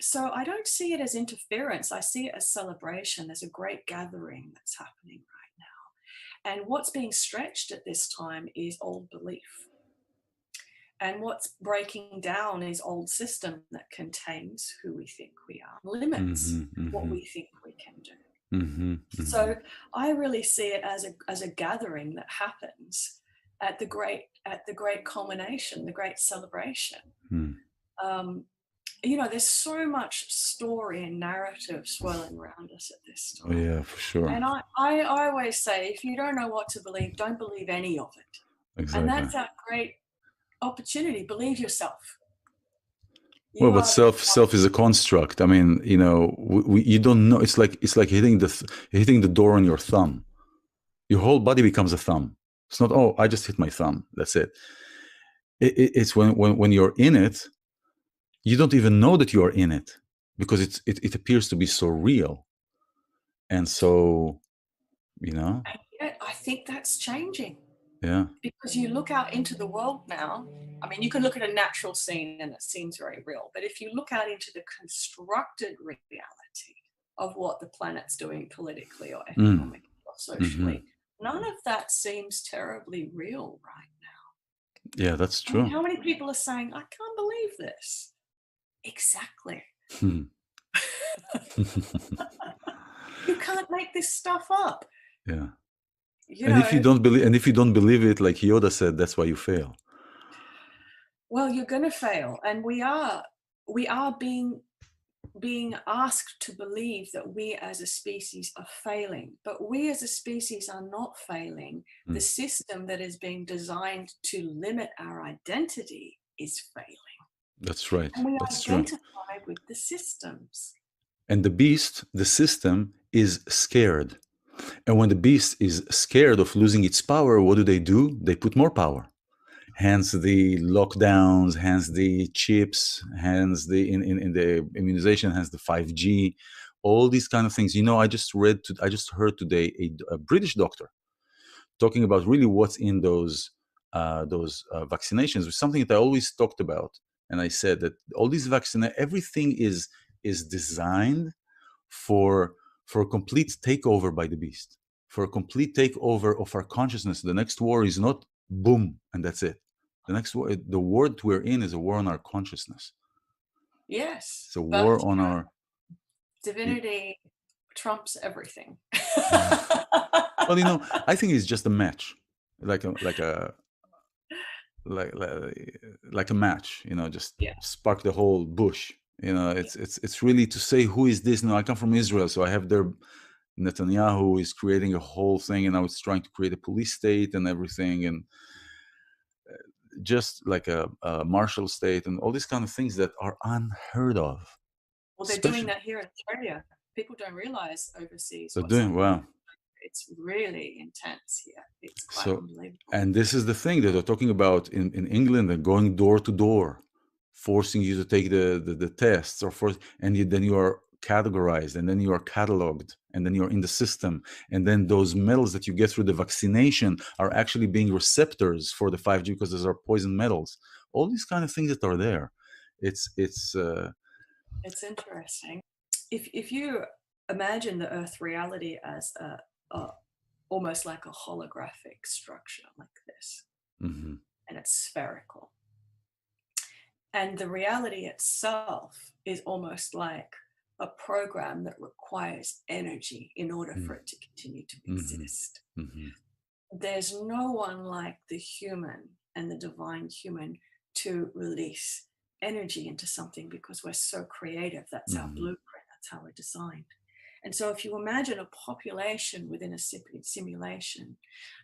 So I don't see it as interference. I see it as celebration. There's a great gathering that's happening right now. And what's being stretched at this time is old belief. And what's breaking down is old system that contains who we think we are, limits what we think we can do. So I really see it as a gathering that happens at the great culmination, the great celebration. There's so much story and narrative swirling around us at this time. Oh, yeah, for sure. And I always say, if you don't know what to believe, don't believe any of it. Exactly. And that's our great opportunity. Believe yourself. But self is a construct. I mean, you don't know. It's like hitting the door on your thumb. Your whole body becomes a thumb. It's not, oh, I just hit my thumb. That's it. It's when you're in it, you don't even know that you are in it because it appears to be so real. And so, And yet I think that's changing. Yeah. Because you look out into the world now, I mean, you can look at a natural scene and it seems very real, but if you look out into the constructed reality of what the planet's doing politically or economically or socially, none of that seems terribly real right now. Yeah, that's true. I mean, how many people are saying, I can't believe this? Exactly. You can't make this stuff up. Yeah. If you don't believe it, like Yoda said, that's why you fail. Well, you're going to fail, and we are being being asked to believe that we as a species are failing, but we as a species are not failing. The system that is being designed to limit our identity is failing. That's right. And we That's true. identify with the systems. And the beast, the system, is scared. And when the beast is scared of losing its power, what do? They put more power. Hence the lockdowns, hence the chips, hence the in the immunization, hence the 5G, all these kind of things. I just heard today a British doctor talking about really what's in those vaccinations, was something that I always talked about. And I said that all these everything is designed for a complete takeover by the beast, for a complete takeover of our consciousness. The next war is not boom and that's it. The next war, the war that we're in, is a war on our consciousness. Yes. It's a war on our divinity trumps everything. Well, I think it's just a match, like a match. Just spark the whole bush. It's really to say, who is this? I come from Israel, so I have their Netanyahu is creating a whole thing, and now it's trying to create a police state and everything, and just like a martial state and all these kind of things that are unheard of. Well, they're doing that here in Australia. People don't realize overseas. They're doing wow. It's really intense here. It's quite unbelievable. And this is the thing that they're talking about in England, and going door to door, forcing you to take the tests, then you are categorized, and then you are cataloged, and then you're in the system, and then those metals that you get through the vaccination are actually being receptors for the 5G, because those are poison metals. All these kind of things that are there. It's interesting. If you imagine the Earth reality as almost like a holographic structure like this, and it's spherical, and the reality itself is almost like a program that requires energy in order for it to continue to exist. There's no one like the human and the divine human to release energy into something, because we're so creative. That's our blueprint. That's how we're designed. And so if you imagine a population within a simulation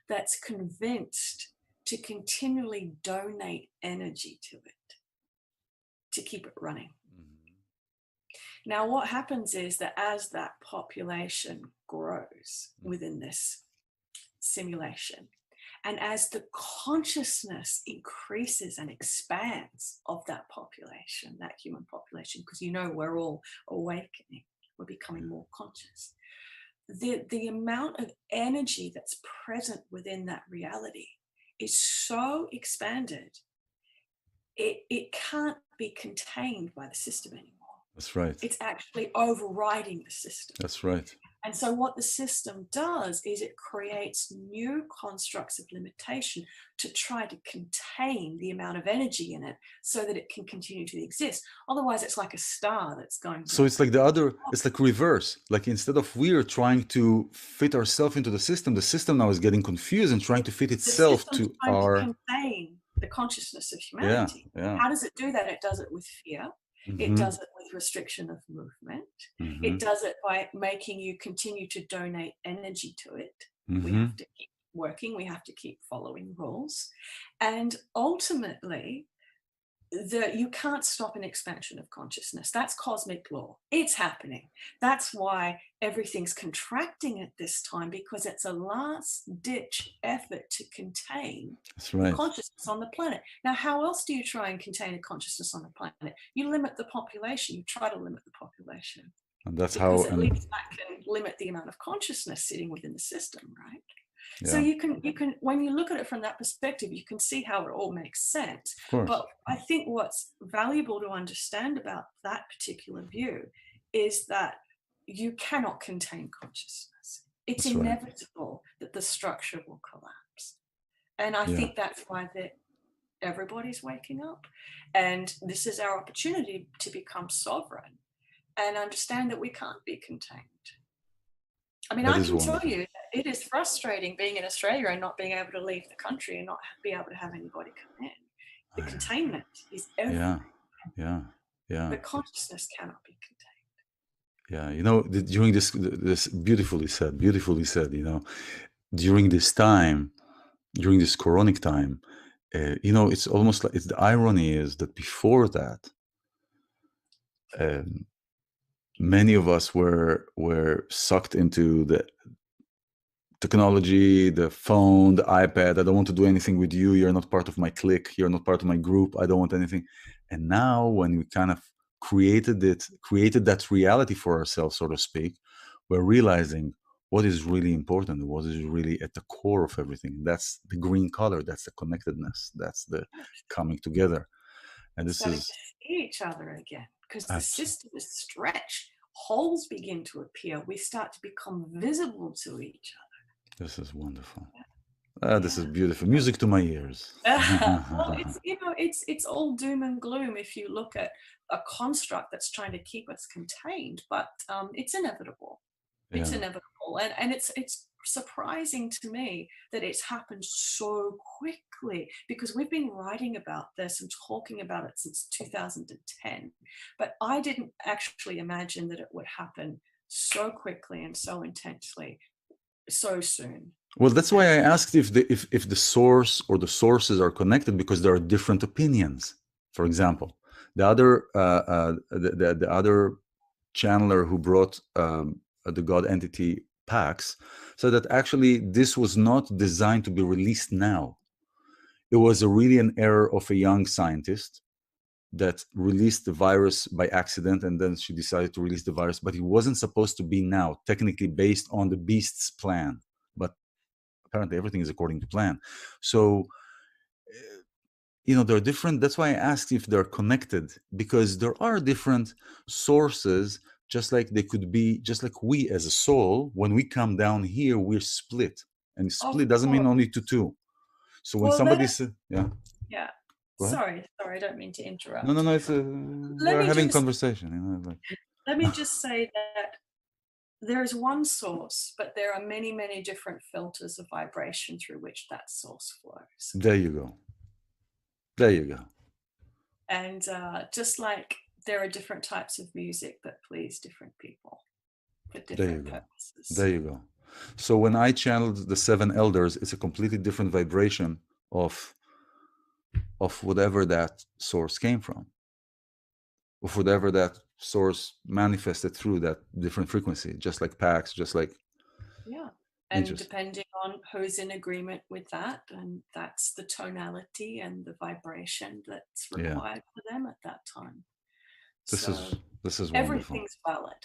that's convinced to continually donate energy to it, to keep it running. Now, what happens is that as that population grows within this simulation, and as the consciousness increases and expands of that population, that human population, because we're all awakening, we're becoming more conscious. The amount of energy that's present within that reality is so expanded, it can't be contained by the system anymore. That's right. It's actually overriding the system. That's right. And so what the system does is it creates new constructs of limitation to try to contain the amount of energy in it so that it can continue to exist. Otherwise, it's like a star that's going. So it's like it's like reverse. Like instead of we're trying to fit ourselves into the system now is getting confused and trying to fit itself to our... to contain the consciousness of humanity. Yeah. How does it do that? It does it with fear. It does it with restriction of movement. It does it by making you continue to donate energy to it. We have to keep working. We have to keep following rules. And ultimately, you can't stop an expansion of consciousness. That's cosmic law. It's happening. That's why everything's contracting at this time, because it's a last-ditch effort to contain consciousness on the planet. Now, how else do you try and contain a consciousness on the planet? You limit the population. You try to limit the population. And that's because how... at least that can limit the amount of consciousness sitting within the system, right? Yeah. So you can, when you look at it from that perspective, you can see how it all makes sense. But I think what's valuable to understand about that particular view is that you cannot contain consciousness. It's inevitable that the structure will collapse. And I think that's why everybody's waking up. And this is our opportunity to become sovereign and understand that we can't be contained. I mean, I can tell you that it is frustrating being in Australia and not being able to leave the country and not be able to have anybody come in. The containment is everything. Yeah. But consciousness cannot be contained. Yeah, during this beautifully said, during this time, during this Quranic time, it's almost like the irony is that before that, um, many of us were sucked into the technology, the phone, the iPad. I don't want to do anything with you. You're not part of my clique. You're not part of my group. I don't want anything. And now, when we kind of created that reality for ourselves, so to speak, we're realizing what is really important, what is really at the core of everything. That's the green color. That's the connectedness. That's the coming together. And this Starting to is see each other again, because the absolutely. system is stretched. Holes begin to appear. We start to become visible to each This is wonderful. other. This is Yeah. beautiful. Music to my ears. Well, it's all doom and gloom if you look at a construct that's trying to keep us contained, but it's inevitable. It's Yeah. inevitable, and it's surprising to me that it's happened so quickly, because we've been writing about this and talking about it since 2010, but I didn't actually imagine that it would happen so quickly and so intensely so soon. Well, that's why I asked if the source or the sources are connected, because there are different opinions. For example, the other channeler who brought the God entity Pax said that actually this was not designed to be released now. It was really an error of a young scientist that released the virus by accident, and then she decided to release the virus, but it wasn't supposed to be now, technically based on the beast's plan. But apparently everything is according to plan. So, there are different, that's why I asked if they're connected, because there are different sources, just like they could be, just like we as a soul, when we come down here, we're split. And split doesn't mean only to two. So when Well, somebody says, yeah. Go ahead. Sorry, I don't mean to interrupt. No, we're having just, conversation. Let me just say that there's one source, but there are many, many different filters of vibration through which that source flows. There you go. There you go. And just like there are different types of music that please different people for different purposes. There you go. So when I channeled the 7 elders, it's a completely different vibration of whatever that source came from, of whatever that source manifested through that different frequency, just like Pax, just like. Yeah. And depending on who's in agreement with that, and that's the tonality and the vibration that's required for them at that time. This is wonderful. Everything's valid.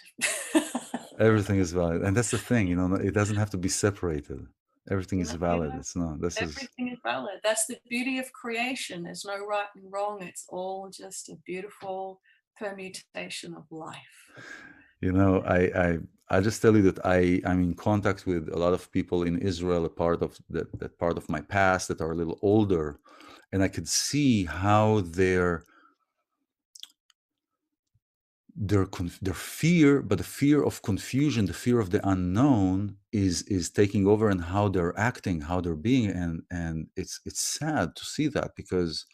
Everything is valid, and that's the thing. It doesn't have to be separated. Everything is valid. It's not. Everything is valid. That's the beauty of creation. There's no right and wrong. It's all just a beautiful permutation of life. I just tell you that I'm in contact with a lot of people in Israel, a part of that part of my past that are a little older, and I could see how their fear, but the fear of confusion, the fear of the unknown is taking over, and how they're acting, how they're being, and it's sad to see that, because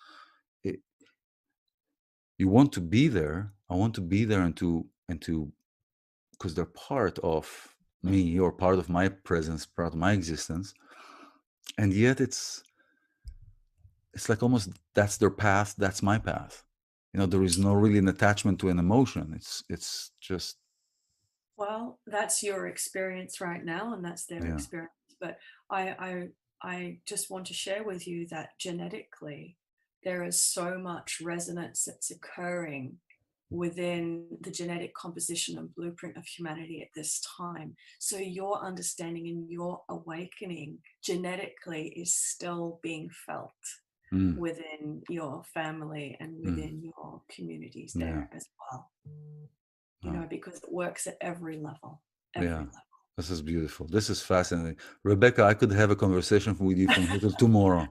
you want to be there. I want to be there and to because they're part of me, or part of my presence, part of my existence, and yet it's like almost that's their path, that's my path. There is no really an attachment to an emotion. It's just. Well, that's your experience right now, and that's their experience. But I just want to share with you that genetically, there is so much resonance that's occurring within the genetic composition and blueprint of humanity at this time. So your understanding and your awakening genetically is still being felt within your family and within your communities there as well. Because it works at every level. This is beautiful. This is fascinating. Rebecca, I could have a conversation with you from here till tomorrow.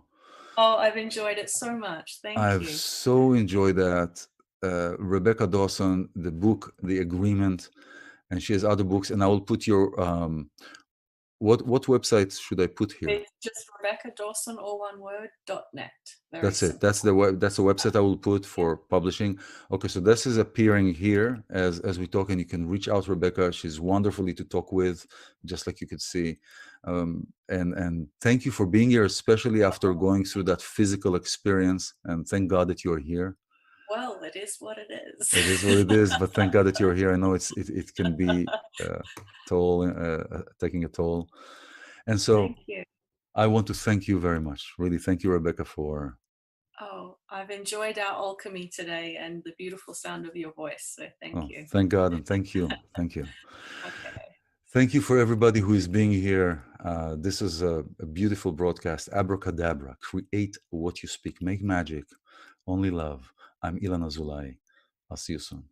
Oh, I've enjoyed it so much. Thank you. I've so enjoyed that. Rebecca Dawson, the book, The Agreement, and she has other books, and I will put your what website should I put here? It's just Rebecca Dawson, all one word, .net. Very That's it. simple. That's the website I will put for publishing. Okay, so this is appearing here as we talk, and you can reach out to Rebecca. She's wonderfully to talk with, just like you could see. And thank you for being here, especially after going through that physical experience. And thank God that you're here. Well, it is what it is. It is what it is, but thank God that you're here. I know it can be taking a toll. And so Thank you. I want to thank you very much. Really, thank you, Rebecca, for... Oh, I've enjoyed our alchemy today and the beautiful sound of your voice. So thank you. Thank God, and thank you. Thank you. Okay. Thank you for everybody who is being here. This is a beautiful broadcast. Abracadabra. Create what you speak. Make magic. Only love. I'm iLan Azoulai. I'll see you soon.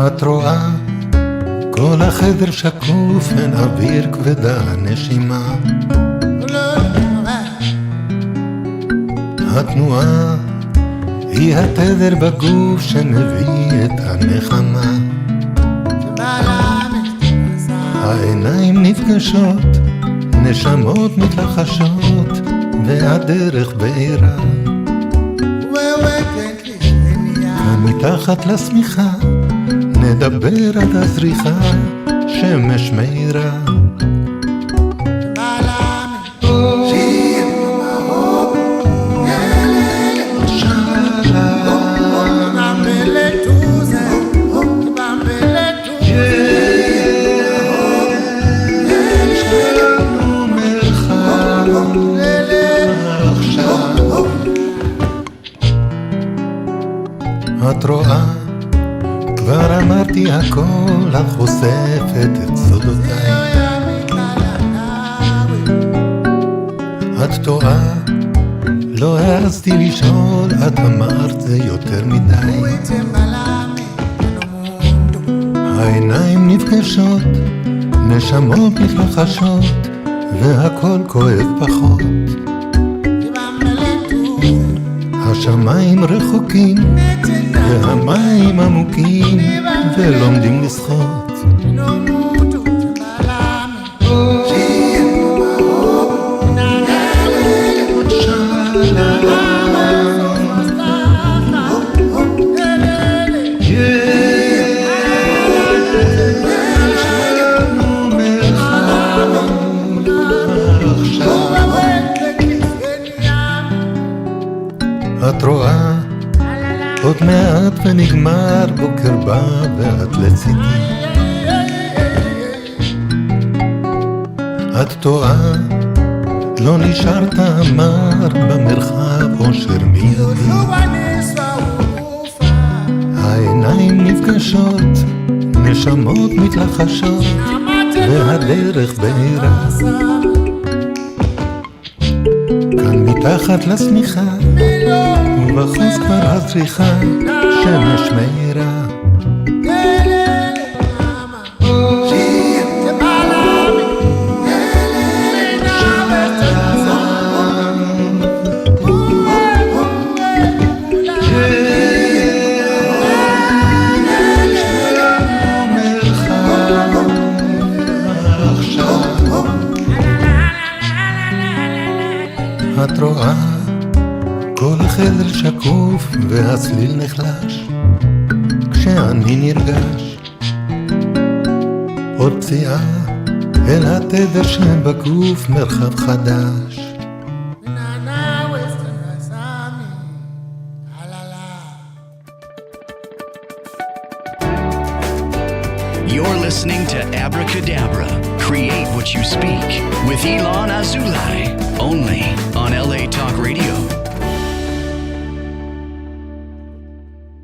את רואה, כל החדר שקוף, אין אוויר כבדה נשימה. התנועה היא התדר בגוף שמביא את הנחמה. העיניים נפגשות, נשמות מתלחשות, והדרך בעירה. ומתחת לשמיכה נדבר עד הזריחה, שמש מאירה. את רואה, כבר אמרתי הכל, את חושפת את סודותיי. את טועה, לא העזתי לשאול, את אמרת זה יותר מדי. העיניים נפגשות, נשמות מתלחשות, והכל כואב פחות. השמיים רחוקים והמים עמוקים ולומדים לשחות. את רואה, עוד מעט ונגמר, בוקר בא ואת לצידי. את טועה, לא נשארת אמר במרחב אושר מיידי. העיניים נפגשות, נשמות מתלחשות, והדרך בעירה. כאן מתחת לשמיכה, ובחוץ כבר הזריחה, שמש מאירה. את רואה, כל החדר שקוף והצליל נחלש, כשאני נרגש. עוד פציעה אל התדר שבגוף, מרחב חדש. You're listening to Abracadabra. Create what you speak with iLan Azoulai. Only on LA